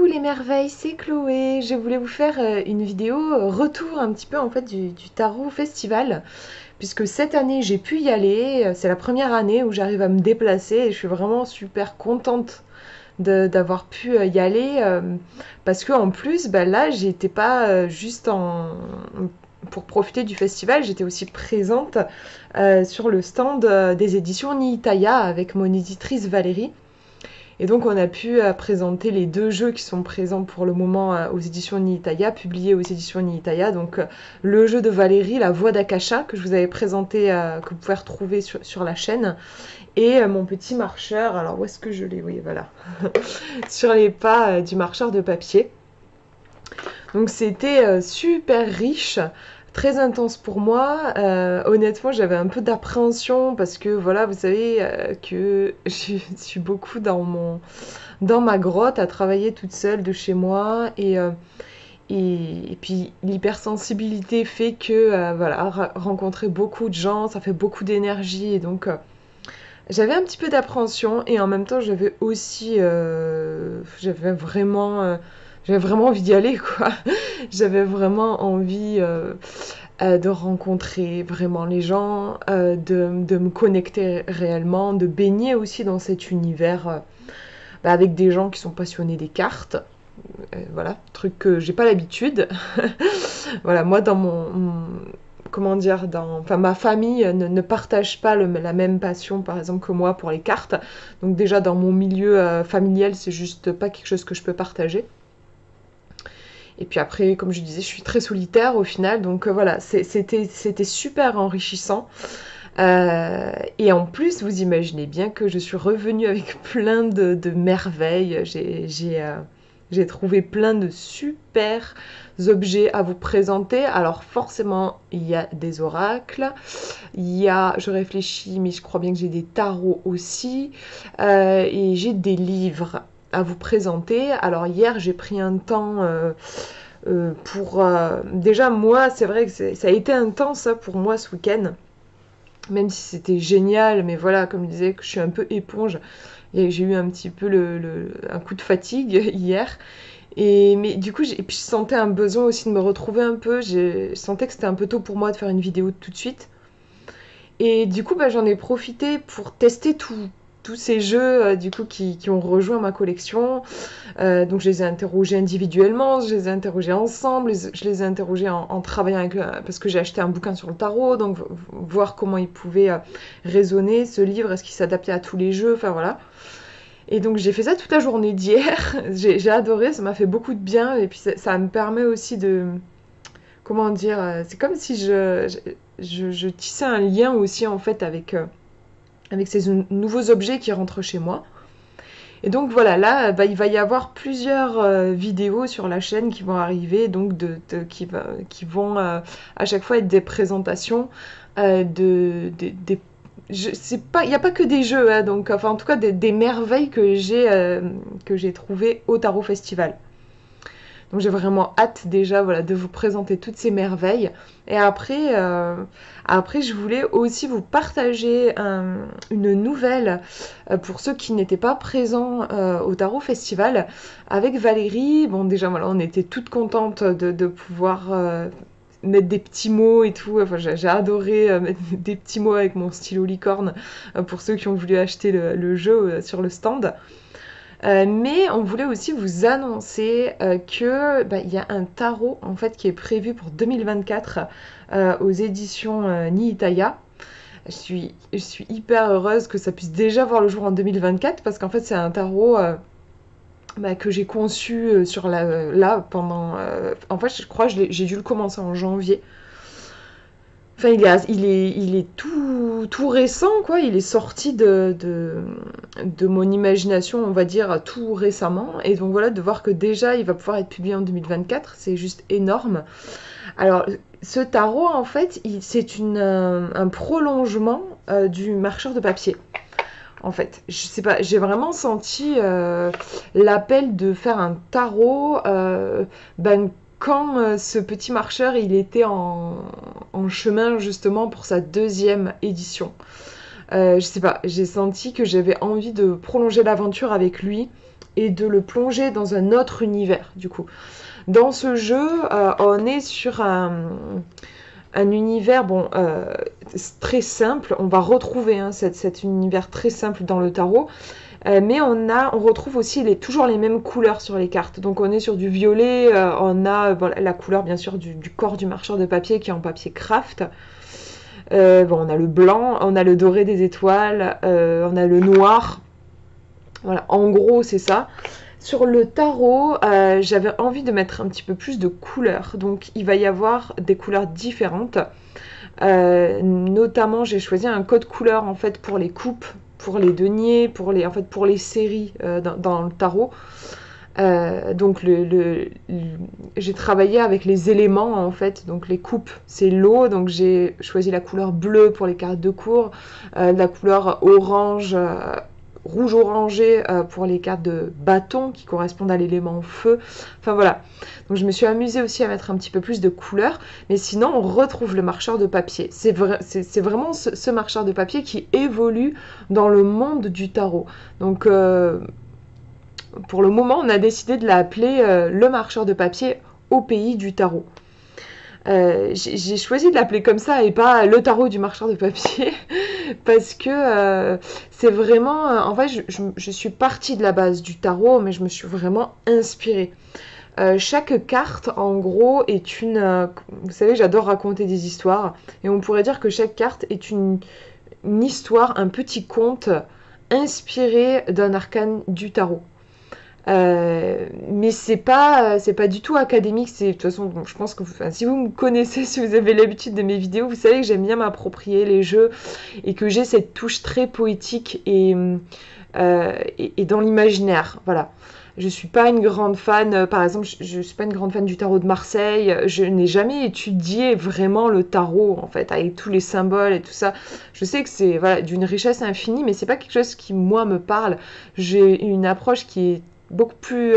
Coucou les merveilles, c'est Chloé. Je voulais vous faire une vidéo retour un petit peu en fait du Tarot Festival, puisque cette année j'ai pu y aller. C'est la première année où j'arrive à me déplacer et je suis vraiment super contente d'avoir pu y aller, parce que en plus bah, là j'étais pas juste pour profiter du festival, j'étais aussi présente sur le stand des éditions Niitaya avec mon éditrice Valérie. Et donc on a pu présenter les deux jeux qui sont présents pour le moment aux éditions Niitaya, publiés aux éditions Niitaya. Donc le jeu de Valérie, La Voix d'Akasha, que je vous avais présenté, que vous pouvez retrouver sur la chaîne, et mon petit marcheur, alors où est-ce que je l'ai? Oui, voilà, sur les pas du marcheur de papier. Donc c'était super riche, très intense pour moi. Honnêtement, j'avais un peu d'appréhension parce que voilà, vous savez que je suis beaucoup dans ma grotte à travailler toute seule de chez moi et puis l'hypersensibilité fait que voilà, rencontrer beaucoup de gens, ça fait beaucoup d'énergie et donc j'avais un petit peu d'appréhension et en même temps j'avais aussi j'avais vraiment envie d'y aller quoi. J'avais vraiment envie de rencontrer vraiment les gens, de me connecter réellement, de baigner aussi dans cet univers bah, avec des gens qui sont passionnés des cartes. Voilà, truc que j'ai pas l'habitude. Voilà, moi dans comment dire, enfin ma famille ne partage pas la même passion par exemple que moi pour les cartes. Donc déjà dans mon milieu familial, c'est juste pas quelque chose que je peux partager. Et puis après, comme je disais, je suis très solitaire au final, donc voilà, c'était super enrichissant. Et en plus, vous imaginez bien que je suis revenue avec plein de merveilles. J'ai trouvé plein de super objets à vous présenter. Alors forcément, il y a des oracles, je réfléchis, mais je crois bien que j'ai des tarots aussi, et j'ai des livres à vous présenter. Alors hier, j'ai pris un temps pour... déjà, moi, c'est vrai que ça a été intense ça, pour moi ce week-end, même si c'était génial, mais voilà, comme je disais, que je suis un peu éponge, et j'ai eu un petit peu un coup de fatigue hier. Mais du coup, et puis je sentais un besoin aussi de me retrouver un peu. Je sentais que c'était un peu tôt pour moi de faire une vidéo tout de suite. Et du coup, bah, j'en ai profité pour tester tous ces jeux du coup qui ont rejoint ma collection. Donc je les ai interrogés individuellement, je les ai interrogés ensemble, je les ai interrogés en travaillant avec parce que j'ai acheté un bouquin sur le tarot, donc voir comment ils pouvaient résonner ce livre, est-ce qu'il s'adaptait à tous les jeux, enfin voilà. Et donc j'ai fait ça toute la journée d'hier. J'ai adoré, ça m'a fait beaucoup de bien et puis ça me permet aussi de comment dire, c'est comme si je tissais un lien aussi en fait avec ces nouveaux objets qui rentrent chez moi. Et donc voilà, là, bah, il va y avoir plusieurs vidéos sur la chaîne qui vont arriver, donc qui vont à chaque fois être des présentations des c'est pas, il n'y a pas que des jeux, hein, donc enfin en tout cas des merveilles que j'ai trouvées au Tarot Festival. Donc j'ai vraiment hâte déjà voilà, de vous présenter toutes ces merveilles. Et après je voulais aussi vous partager une nouvelle pour ceux qui n'étaient pas présents au Tarot Festival avec Valérie. Bon déjà voilà, on était toutes contentes de pouvoir mettre des petits mots et tout. Enfin, j'ai adoré mettre des petits mots avec mon stylo licorne pour ceux qui ont voulu acheter le jeu sur le stand. Mais on voulait aussi vous annoncer que bah, y a un tarot en fait qui est prévu pour 2024 aux éditions Niitaya. Je suis hyper heureuse que ça puisse déjà voir le jour en 2024 parce qu'en fait c'est un tarot bah, que j'ai conçu là pendant... en fait je crois que j'ai dû le commencer en janvier. Enfin, il est tout récent, quoi. Il est sorti de mon imagination, on va dire, tout récemment. Et donc voilà, de voir que déjà, il va pouvoir être publié en 2024, c'est juste énorme. Alors, ce tarot, en fait, c'est un prolongement du marcheur de papier. En fait, je sais pas, j'ai vraiment senti l'appel de faire un tarot ben, quand ce petit marcheur il était en chemin justement pour sa deuxième édition. Je sais pas, j'ai senti que j'avais envie de prolonger l'aventure avec lui et de le plonger dans un autre univers, du coup. Dans ce jeu, on est sur un univers très simple. On va retrouver cet univers très simple dans le tarot. Mais on retrouve aussi toujours les mêmes couleurs sur les cartes. Donc on est sur du violet, on a la couleur bien sûr du corps du marcheur de papier qui est en papier craft. On a le blanc, on a le doré des étoiles, on a le noir. Voilà, en gros c'est ça. Sur le tarot, j'avais envie de mettre un petit peu plus de couleurs. Donc il va y avoir des couleurs différentes. Notamment j'ai choisi un code couleur en fait pour les coupes, pour les deniers, pour les séries dans le tarot. Donc j'ai travaillé avec les éléments en fait. Donc les coupes c'est l'eau, donc j'ai choisi la couleur bleue pour les cartes de cour, la couleur orange, rouge orangé pour les cartes de bâton qui correspondent à l'élément feu. Enfin voilà. Donc je me suis amusée aussi à mettre un petit peu plus de couleurs. Mais sinon on retrouve le marcheur de papier. C'est vraiment ce marcheur de papier qui évolue dans le monde du tarot. Donc pour le moment on a décidé de l'appeler le marcheur de papier au pays du tarot. J'ai choisi de l'appeler comme ça et pas le tarot du marcheur de papier parce que c'est vraiment en fait je suis partie de la base du tarot mais je me suis vraiment inspirée. Chaque carte en gros est vous savez j'adore raconter des histoires et on pourrait dire que chaque carte est une histoire, un petit conte inspiré d'un arcane du tarot. Mais c'est pas du tout académique. De toute façon, je pense que si vous me connaissez, si vous avez l'habitude de mes vidéos, vous savez que j'aime bien m'approprier les jeux et que j'ai cette touche très poétique et dans l'imaginaire. Voilà. Je suis pas une grande fan, par exemple, je suis pas une grande fan du tarot de Marseille. Je n'ai jamais étudié vraiment le tarot, en fait, avec tous les symboles et tout ça. Je sais que c'est d'une richesse infinie, mais c'est pas quelque chose qui, moi, me parle. J'ai une approche qui est beaucoup plus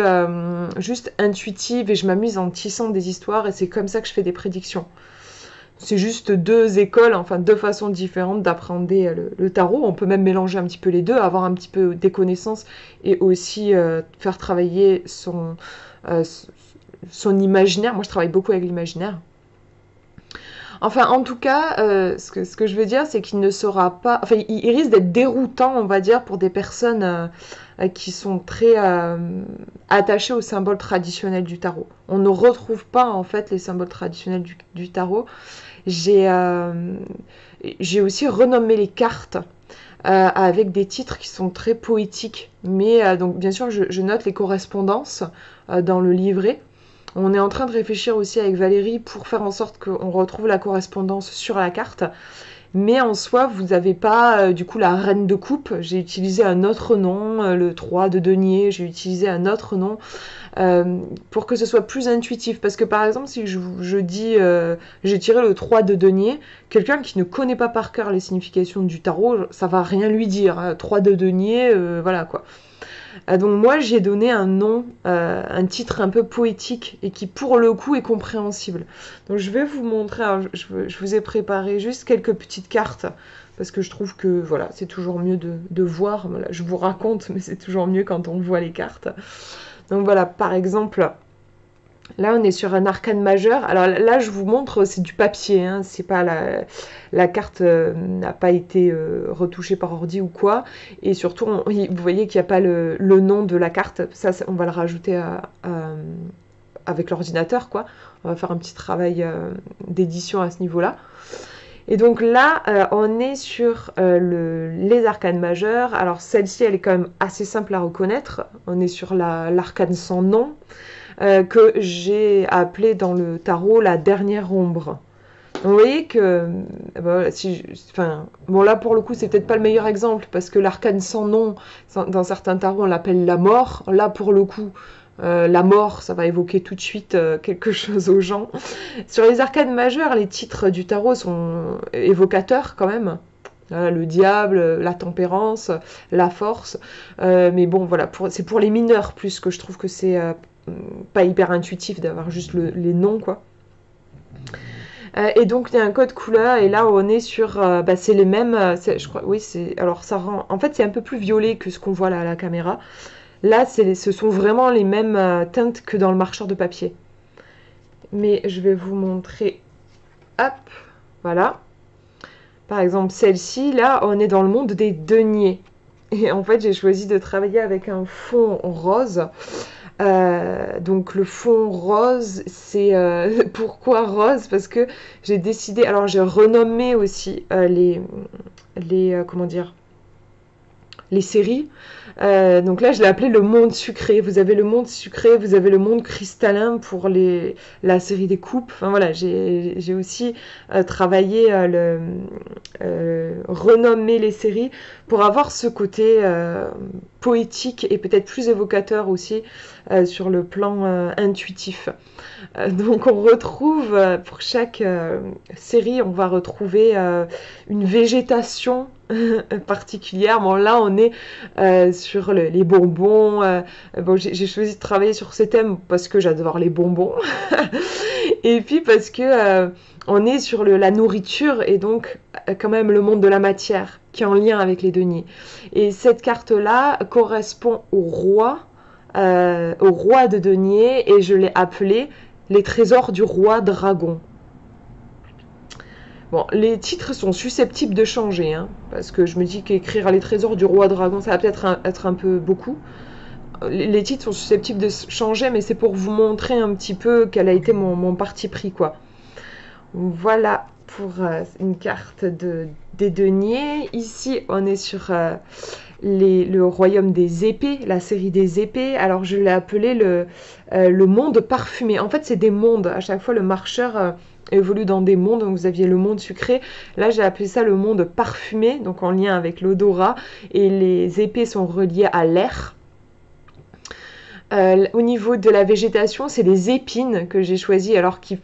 juste intuitive et je m'amuse en tissant des histoires et c'est comme ça que je fais des prédictions. C'est juste deux écoles, enfin deux façons différentes d'appréhender le tarot. On peut même mélanger un petit peu les deux, avoir un petit peu des connaissances et aussi faire travailler son imaginaire. Moi je travaille beaucoup avec l'imaginaire. Enfin, en tout cas, ce que je veux dire, c'est qu'il ne sera pas... Enfin, il risque d'être déroutant, on va dire, pour des personnes qui sont très attachées aux symboles traditionnels du tarot. On ne retrouve pas, en fait, les symboles traditionnels du tarot. J'ai aussi renommé les cartes avec des titres qui sont très poétiques. Mais, donc, bien sûr, je note les correspondances dans le livret. On est en train de réfléchir aussi avec Valérie pour faire en sorte qu'on retrouve la correspondance sur la carte. Mais en soi, vous n'avez pas du coup la reine de coupe. J'ai utilisé un autre nom, le 3 de denier, j'ai utilisé un autre nom pour que ce soit plus intuitif. Parce que par exemple, si je dis j'ai tiré le 3 de denier, quelqu'un qui ne connaît pas par cœur les significations du tarot, ça va rien lui dire. 3 de denier, voilà quoi. Donc moi j'ai donné un nom, un titre un peu poétique et qui pour le coup est compréhensible. Donc je vais vous montrer, je vous ai préparé juste quelques petites cartes parce que je trouve que voilà c'est toujours mieux de voir. Voilà, je vous raconte mais c'est toujours mieux quand on voit les cartes. Donc voilà par exemple... Là, on est sur un arcane majeur. Alors là, je vous montre, c'est du papier. Hein, c'est pas la carte n'a pas été retouchée par ordi ou quoi. Et surtout, vous voyez qu'il n'y a pas le nom de la carte. Ça, on va le rajouter avec l'ordinateur, quoi. On va faire un petit travail d'édition à ce niveau-là. Et donc là, on est sur les arcanes majeures. Alors celle-ci, elle est quand même assez simple à reconnaître. On est sur l'arcane sans nom. Que j'ai appelé dans le tarot la dernière ombre. Donc, vous voyez que, bon là pour le coup c'est peut-être pas le meilleur exemple parce que l'arcane sans nom, dans certains tarots on l'appelle la mort. Là pour le coup, la mort ça va évoquer tout de suite quelque chose aux gens. Sur les arcanes majeures, les titres du tarot sont évocateurs quand même. Le diable, la tempérance, la force. Mais bon voilà, c'est pour les mineurs plus que je trouve que c'est... pas hyper intuitif d'avoir juste les noms quoi. Et donc il y a un code couleur et là on est sur c'est les mêmes je crois oui c'est alors ça rend en fait c'est un peu plus violet que ce qu'on voit là à la caméra Là, ce sont vraiment les mêmes teintes que dans le marqueur de papier. Mais je vais vous montrer. Hop, voilà. Par exemple, celle-ci, là, on est dans le monde des deniers. Et en fait, j'ai choisi de travailler avec un fond rose. Donc le fond rose, c'est pourquoi rose? Parce que j'ai décidé, alors j'ai renommé aussi comment dire, les séries. Donc là, je l'ai appelé le monde sucré. Vous avez le monde sucré, vous avez le monde cristallin pour la série des coupes. Enfin voilà, j'ai aussi travaillé renommer les séries pour avoir ce côté poétique et peut-être plus évocateur aussi sur le plan intuitif. Donc on retrouve, pour chaque série, on va retrouver une végétation particulière. Bon là on est sur les bonbons. Bon, j'ai choisi de travailler sur ces thèmes parce que j'adore les bonbons. Et puis parce que on est sur la nourriture et donc quand même le monde de la matière qui est en lien avec les deniers. Et cette carte-là correspond au roi de deniers et je l'ai appelé les trésors du roi dragon. Bon, les titres sont susceptibles de changer, hein, parce que je me dis qu'écrire les trésors du roi dragon, ça va peut-être être un peu beaucoup. Les titres sont susceptibles de changer, mais c'est pour vous montrer un petit peu quel a été mon parti pris, quoi. Voilà pour une carte des deniers. Ici, on est sur le royaume des épées, la série des épées. Alors, je l'ai appelé le monde parfumé. En fait, c'est des mondes. À chaque fois, le marcheur évolue dans des mondes. Donc, vous aviez le monde sucré. Là, j'ai appelé ça le monde parfumé, donc en lien avec l'odorat. Et les épées sont reliées à l'air. Au niveau de la végétation, c'est les épines que j'ai choisies, alors qui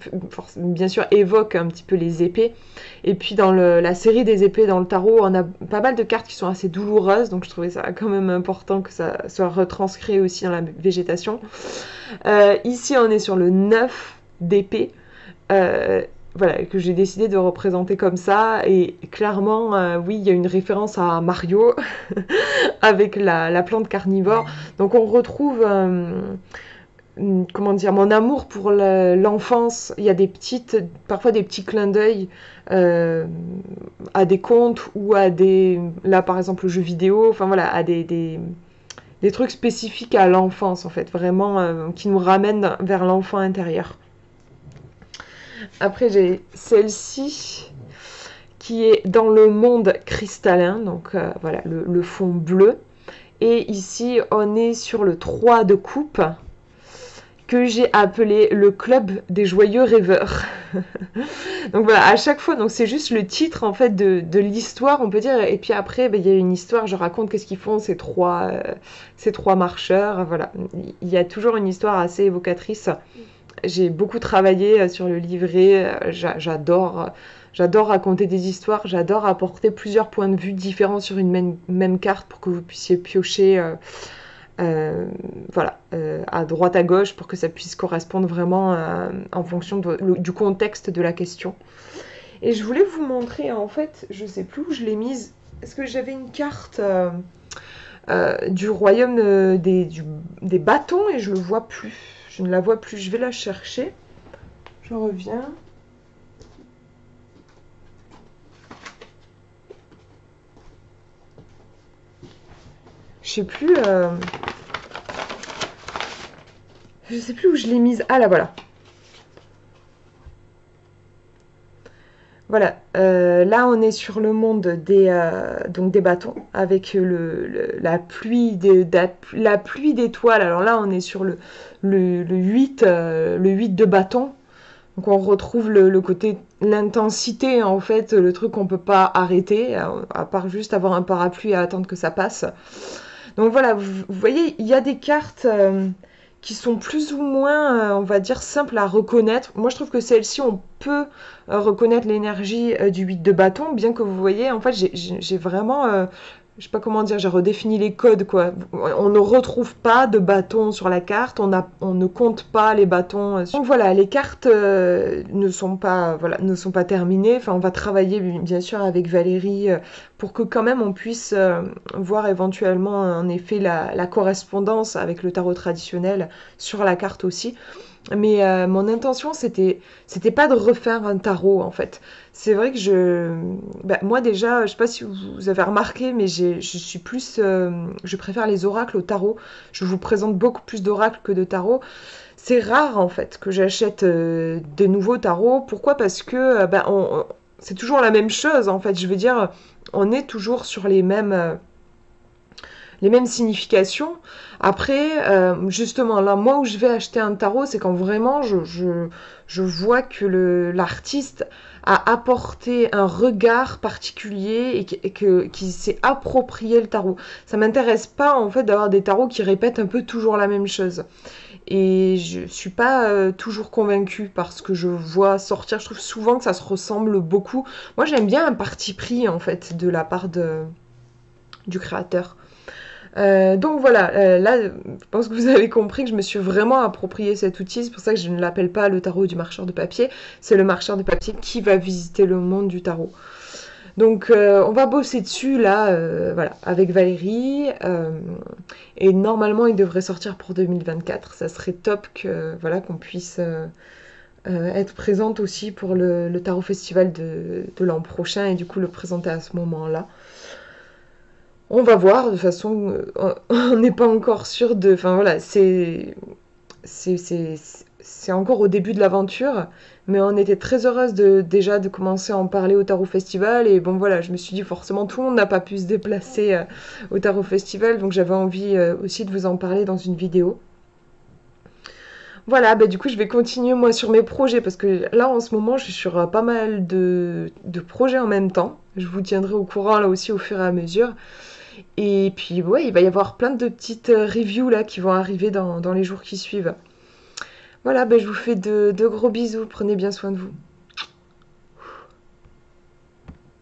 bien sûr évoquent un petit peu les épées. Et puis dans la série des épées dans le tarot, on a pas mal de cartes qui sont assez douloureuses, donc je trouvais ça quand même important que ça soit retranscrit aussi dans la végétation. Ici, on est sur le 9 d'épée. Voilà, que j'ai décidé de représenter comme ça. Et clairement, oui, il y a une référence à Mario avec la plante carnivore. Donc on retrouve, comment dire, mon amour pour l'enfance. Il y a parfois des petits clins d'œil à des contes ou à là par exemple, le jeu vidéo. Enfin voilà, à des trucs spécifiques à l'enfance en fait, vraiment qui nous ramènent vers l'enfant intérieur. Après, j'ai celle-ci qui est dans le monde cristallin, donc voilà, le fond bleu. Et ici, on est sur le 3 de coupe, que j'ai appelé le club des joyeux rêveurs. Donc voilà, à chaque fois, donc c'est juste le titre en fait de l'histoire, on peut dire. Et puis après, il y a une histoire, je raconte qu'est-ce qu'ils font ces trois marcheurs. Voilà, il y a toujours une histoire assez évocatrice. J'ai beaucoup travaillé sur le livret, j'adore raconter des histoires, j'adore apporter plusieurs points de vue différents sur une même carte pour que vous puissiez piocher voilà, à droite à gauche pour que ça puisse correspondre vraiment en fonction du contexte de la question. Et je voulais vous montrer, en fait, je sais plus où je l'ai mise, est-ce que j'avais une carte du royaume des bâtons et je le vois plus. Je ne la vois plus, je vais la chercher. Je reviens. Je sais plus. Je sais plus où je l'ai mise. Ah là voilà. Voilà. Là on est sur le monde donc des bâtons avec la pluie d'étoiles. Alors là on est sur le 8 de bâton. Donc on retrouve le côté, l'intensité en fait, le truc qu'on peut pas arrêter, à part juste avoir un parapluie et attendre que ça passe. Donc voilà, vous voyez, il y a des cartes qui sont plus ou moins, on va dire, simples à reconnaître. Moi je trouve que celle-ci, on peut reconnaître l'énergie du 8 de bâton, bien que vous voyez, en fait j'ai vraiment... je sais pas comment dire, j'ai redéfini les codes, quoi. On ne retrouve pas de bâtons sur la carte, on ne compte pas les bâtons. Donc voilà, les cartes ne sont pas terminées. Enfin, on va travailler bien sûr avec Valérie pour que quand même on puisse voir éventuellement en effet la correspondance avec le tarot traditionnel sur la carte aussi. Mais mon intention, c'était pas de refaire un tarot, en fait. C'est vrai que moi déjà, je sais pas si vous avez remarqué, mais je suis plus, je préfère les oracles au tarot. Je vous présente beaucoup plus d'oracles que de tarot. C'est rare, en fait, que j'achète des nouveaux tarots. Pourquoi? Parce que, c'est toujours la même chose, en fait. Je veux dire, on est toujours sur les mêmes significations. Après, justement, là, moi où je vais acheter un tarot, c'est quand vraiment je vois que l'artiste a apporté un regard particulier qui s'est approprié le tarot. Ça m'intéresse pas, en fait, d'avoir des tarots qui répètent un peu toujours la même chose. Et je suis pas toujours convaincue par ce que je vois sortir. Je trouve souvent que ça se ressemble beaucoup. Moi, j'aime bien un parti pris, en fait, de la part du créateur. Donc voilà, là, je pense que vous avez compris que je me suis vraiment approprié cet outil. C'est pour ça que je ne l'appelle pas le tarot du marcheur de papier. C'est le marcheur de papier qui va visiter le monde du tarot. Donc on va bosser dessus là, voilà, avec Valérie. Et normalement, il devrait sortir pour 2024. Ça serait top que voilà qu'on puisse être présente aussi pour le tarot festival de l'an prochain et du coup le présenter à ce moment-là. On va voir, de toute façon, on n'est pas encore sûr de... Enfin voilà, c'est encore au début de l'aventure, mais on était très heureuse déjà de commencer à en parler au Tarot Festival, et bon voilà, je me suis dit forcément tout le monde n'a pas pu se déplacer au Tarot Festival, donc j'avais envie aussi de vous en parler dans une vidéo. Voilà, du coup je vais continuer moi sur mes projets, parce que là en ce moment je suis sur pas mal de projets en même temps. Je vous tiendrai au courant là aussi au fur et à mesure. Et puis ouais, il va y avoir plein de petites reviews là qui vont arriver dans les jours qui suivent. Voilà, je vous fais de gros bisous, prenez bien soin de vous.